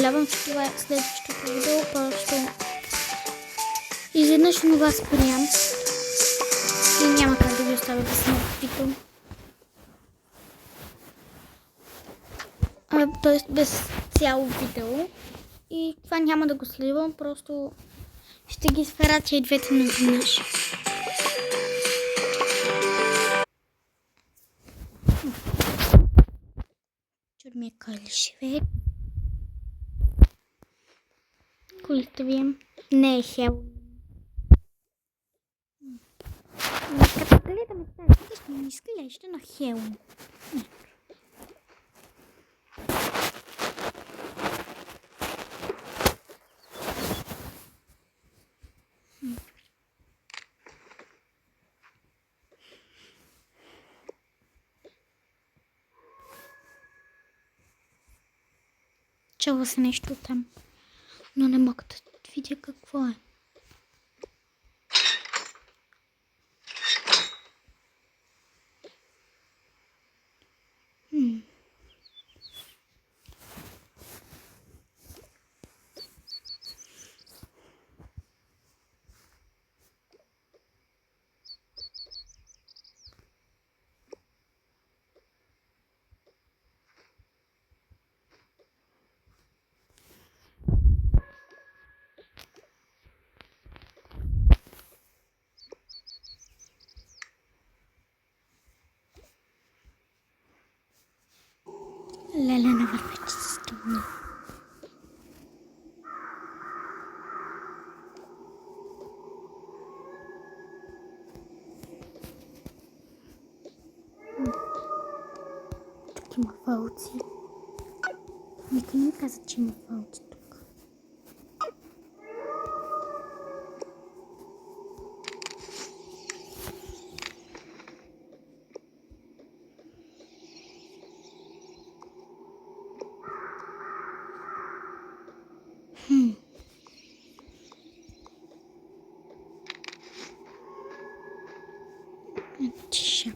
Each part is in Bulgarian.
Съжалявам, че това е следващото видео, просто изведнъж не го спрям и няма как да ви оставя без видео. Тоест без цяло видео. И това няма да го сливам, просто ще ги изхарача и двете наведнъж. Чудме кой живее. Колите ви не е хел. Като гледаме тази къща, не изглежда на хел. Чува се нещо там, но не мога да видя какво е. Леле, не вървече се стъмни. Тук има вълци. Никой не каза, че има вълци тук. Тишак.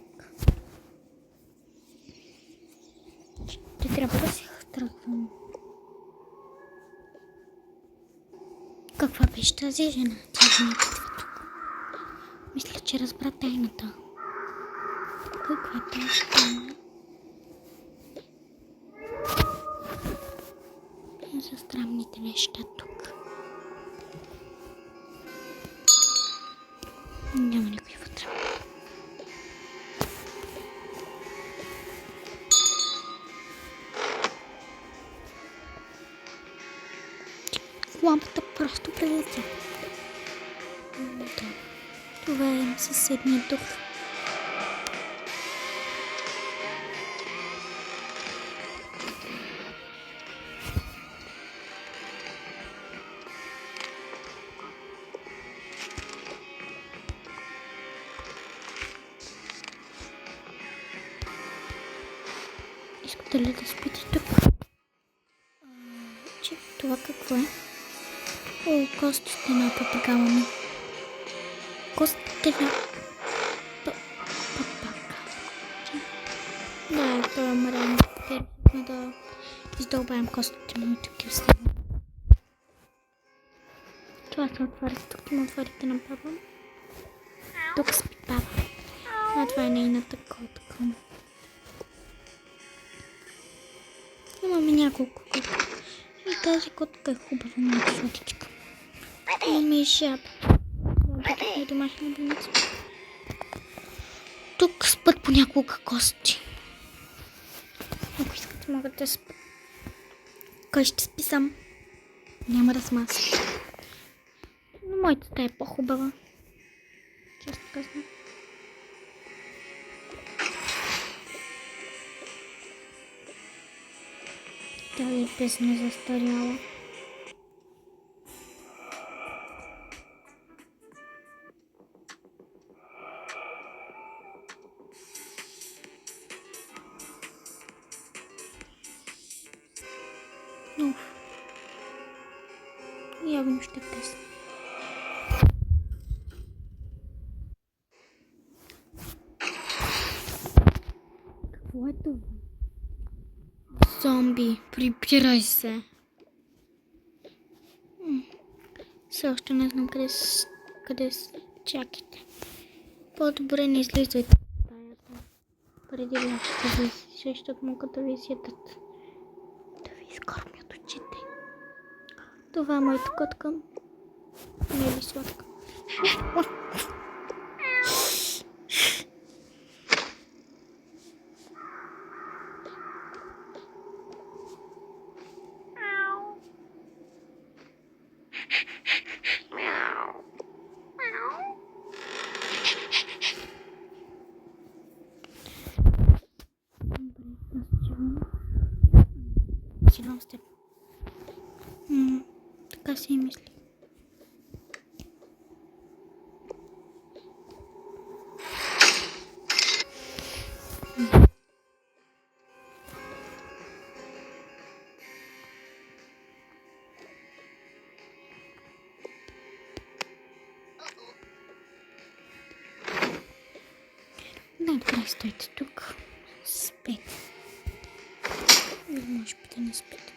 Ще трябва да си тръгвам. Каква беше тази жена? Тя е тук. Мисля, че разбра тайната. Каква е тази тайна? За странните неща тук. Няма никой вътре. Лампата просто прелетя. Това е съседния дух. Искате ли да спите тук? Че това какво е? О, костите на папагала ми. Костите на папагала. Да, той е умрен. Трябва да издълбаем костите му и тук остава. Това се отваря. Тук има отварите на папа. Тук спи папа. А това е нейната котка. Имаме няколко котки. И тази котка е хубава, много сладичка. Имаме и жаба. Това е домашна любимица. Тук спът по няколко кости. Ако искате, могат да спят. Кой ще спи сам? Няма да смаса. Но моята е по-хубава. Често казвам. Тази песен е застаряла. Явно ще песня. Какво е това? Зомби, прибирай се. Все още не знам къде са. Чакайте. По-добре не излизайте от стаята. Преди лятото излизате, защото могат да ви изядат. Да ви изкормят очите. Това е моята котка. Не е ли сладка? Силвам с теб. Така си и мисли. Най-добре стойте тук. Спете. Или може би да не спите.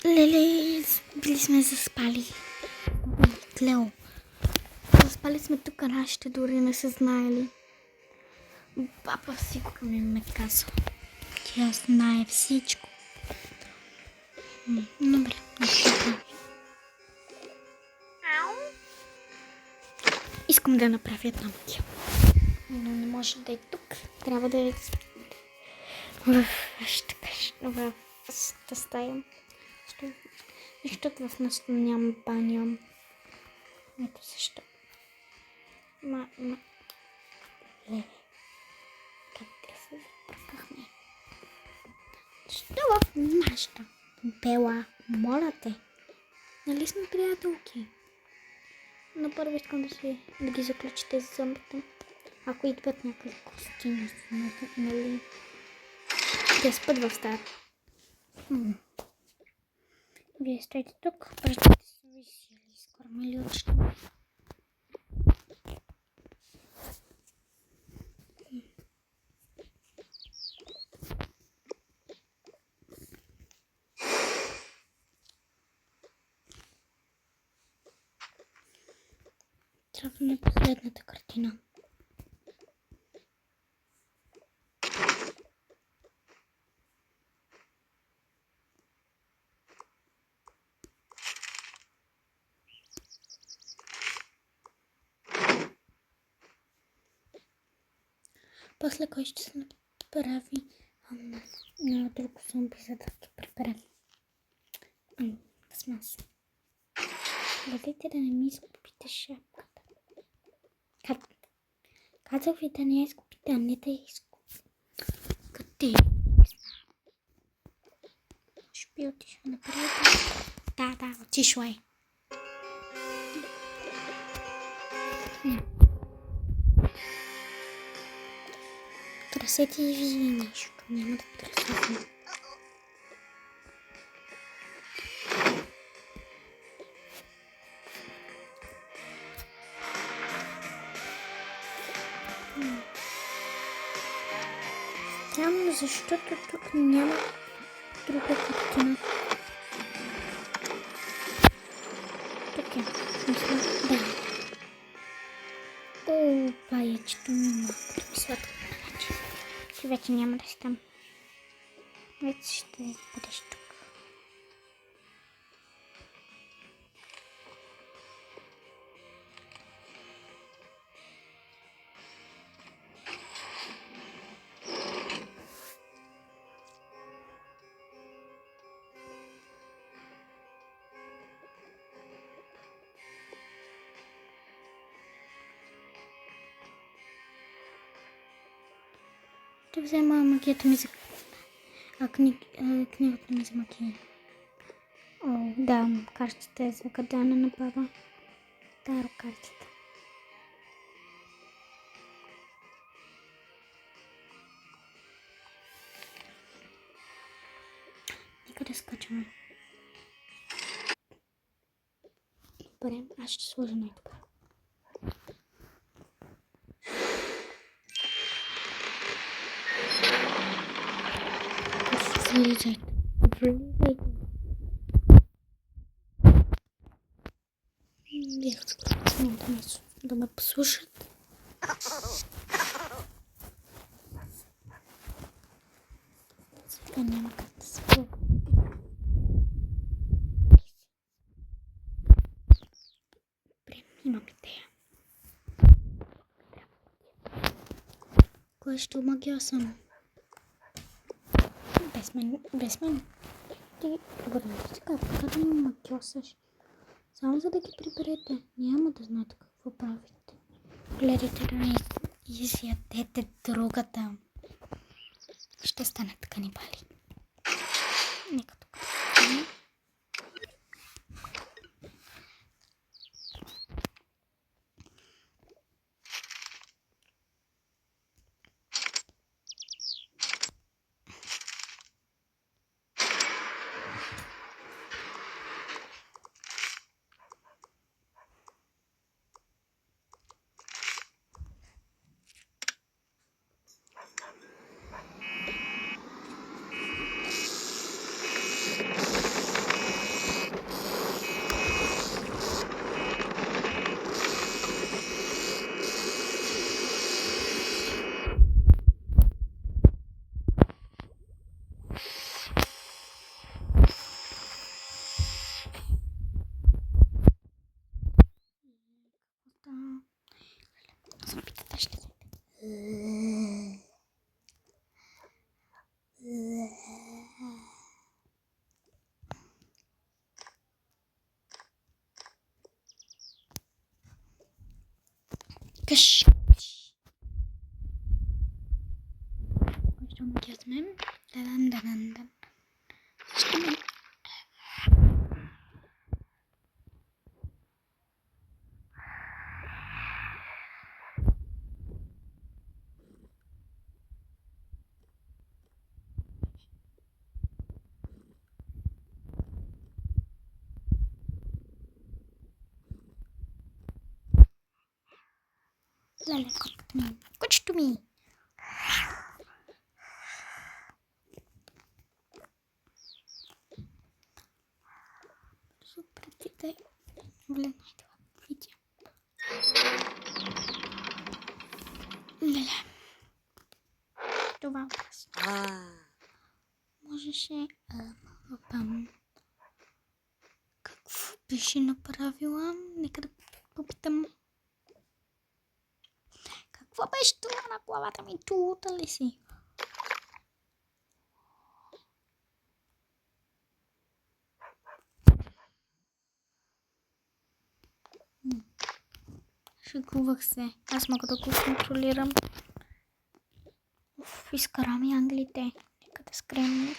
Леле, били сме заспали. Клео. Заспали сме тук, нашите дори не са знаели. Папа всичко ми казва. Тя знае всичко. Добре. Искам да направя една магия. Но не може да е тук. Трябва да е в същата стая. Защото в нас няма баня. Ето защо. Леле. Как се запръкахме? Що в нашата? Бела, моля те. Нали сме приятелки? Но първо искам да ги заключа тези зомбите. Ако идват някакви кости, нали? Те спят в стаята. Вие стоите тук, пръщите са ви сили, изкормили очите. Трябва ми последната картина. После кой ще се направи на друго зомби, за да ги приберем. Смас. Гледайте да не ми изкупите шапката. Казах ви да не я изкупите, а не да я изкупите. Къде? Може би отишла напред. Да, отишла е. Тръсете и ви нещо. Няма да тръсете. Странно, защото тук няма друга картина. Тук е. Мисля, да. О, паячето ми малко сладко. И вече няма да си там. Вече ще бъдеш тук. Ще взема магията ми за... книгата ми за магия. О, да, картата е за гадане на баба. Таро картата. Нека да скачаме. Добре, аз ще сложа най-добре. Влизайте. Влизайте. Бях да ме послушат. Сега няма как да се плува. Добре, имам идея. Кой ще омагиосам? Без мен. Ти обърнете се как да ме омагиосаш. Само за да ги приберете. Няма да знаете какво правите. Гледайте да не изядете другата. Ще станат канибали. Нека тук. Запитата ще Къш. Ще му кясмем. Дан. Ще ме. Леле, котката ми. Кучето ми. Супретите. Влезай това. Видя. Леле. Това опасно. Можеше... Какво беше направила? Нека да попитам. Какво беше това на главата ми? Чулата ли си? Шегувах се. Аз мога да го контролирам. Изкара ми англите. Нека да скрием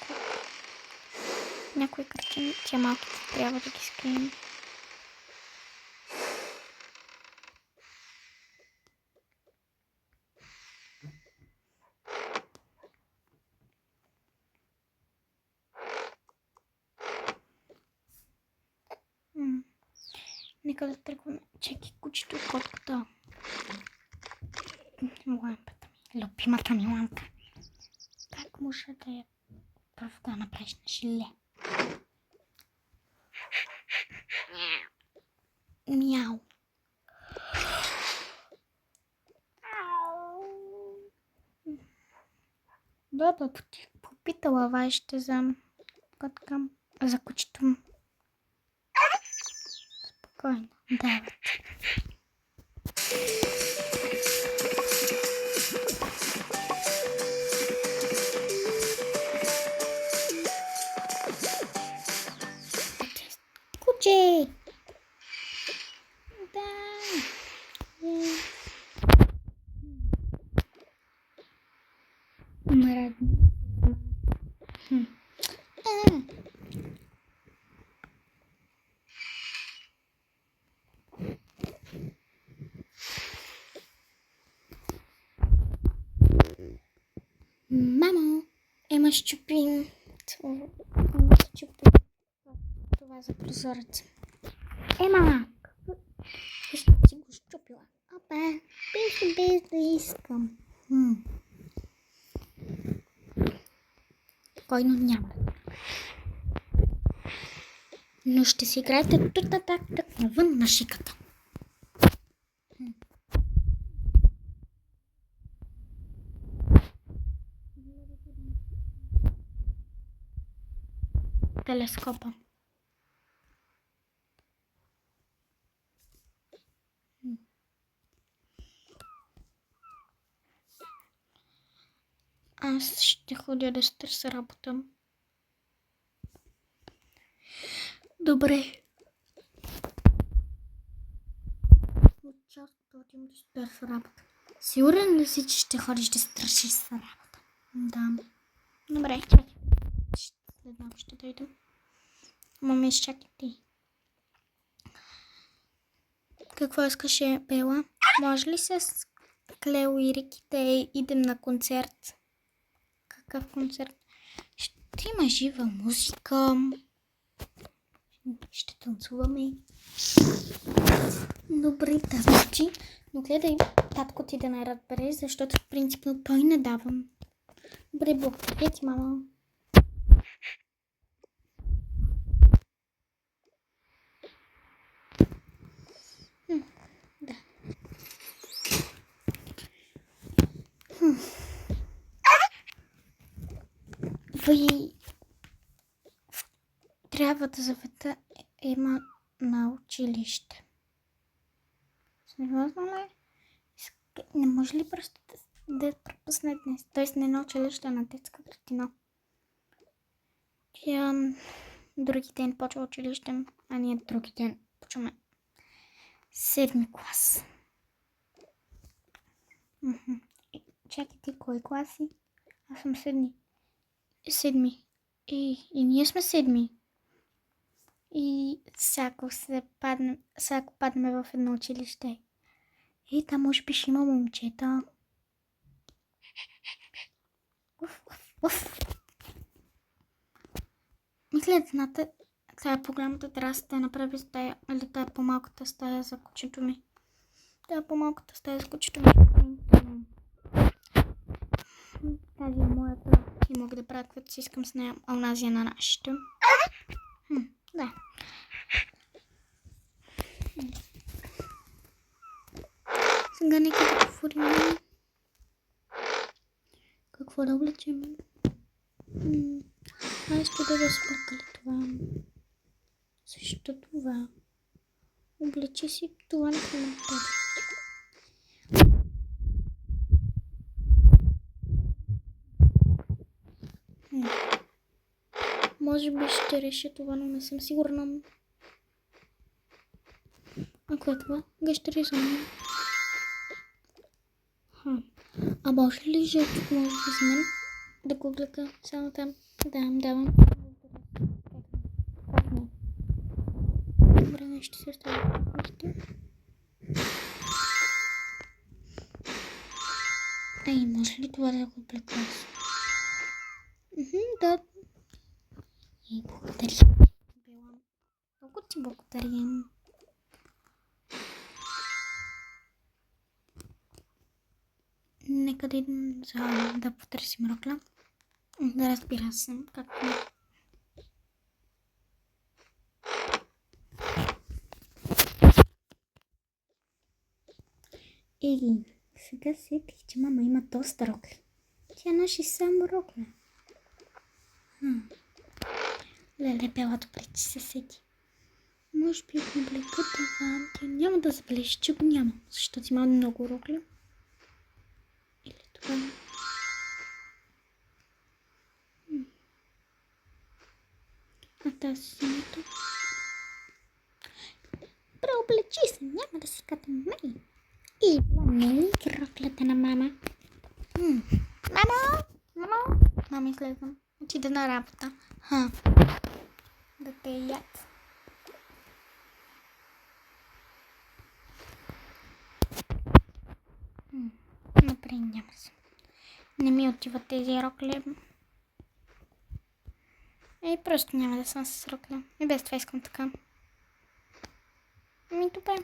някои картини. Тя малките трябва да ги скрием. Нека да тръгваме. Чеки кучето и котката. Лампата ми. Любимата ми лампа. Как може да я първо да направиш на жиле? Мяу. Баба, питала вашите за котка, за кучето. Спокойно, дават. Куче! Да! Мрадни. Мамо, щупи това за прозореца. Мама, ще си го щупила. Опа, без да искам. Спокойно няма. Но ще си играете тук навън на шиката. Телескопа. Аз ще ходя да стърся работа. Добре. Част отидем да стърся работа. Сигурен ли си, че ще ходиш да стършиш с работа? Да. Добре, чакай. След малко ще дойда. Маме, изчакай ти. Какво искаше Бела? Може ли с Клео и Рики да идем на концерт? Какъв концерт? Ще има жива музика. Ще танцуваме. Добре, да звучи. Но гледай, татко ти да не разбере, защото принципно той не давам. Добре, благодаря ти, мама. Да. Ви трябва да заведа Ема на училище. Сериозно ли? Не може ли просто да пропусне днес? Тоест не на училище, на детска градина. Тя други ден почва училище, а ние други ден почваме 7 клас. Чакай ти, кой клас си? Аз съм 7. И ние сме 7. И всяко паднем в едно училище. И там може би ще има момчета. Мисля, едната, тая по-голямата трябва да направи стая, или тая по-малката стая за кучето ми. Тая по-малката стая за кучето ми. Тази е моята. И мога да правя каквото си искам с нея, а унази е на нашите. Да. Сега нека да говорим. Какво да облечем? Аз ще да сбъркали това. Също това. Облечи си това на коментар. Може би ще реша това, но не съм сигурна. А кое е това? Гъщеризъм. А може ли жълтото може да вземем? Да го облека само там? Давам. Добре, нещо се оставя. Ей, може ли това да го облека? Да. И благодаря. Много ти благодаря. Нека да идем да потърсим рокля. Да, разбира се, както не. Сега сетих, че мама има доста рокли. Тя носи само рокля. Леле, Бела, добре, че се сети. Може би ако облека това, тя няма да забележи, че го няма, защото има много рокля. Или това. А тази синята. Преоблечи се, няма да си като мен. И не ли роклята на мама? Мамо! Мама, излезам. Отида на работа. Да те яд. Добре, няма се. Не ми отиват тези рокли. Просто няма да съм с рокля. И без това искам така. Добре.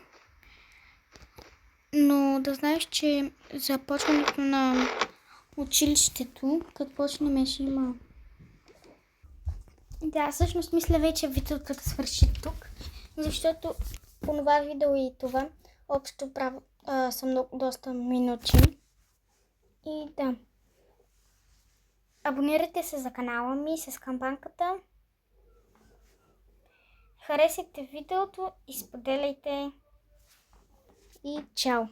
Но да знаеш, че започването на училището, като почнем, ще има... Да, всъщност мисля вече видеото да свърши тук, защото по това видео и това общо право са доста минути. И да. Абонирайте се за канала ми с камбанката. Харесайте видеото и споделяйте. И чао!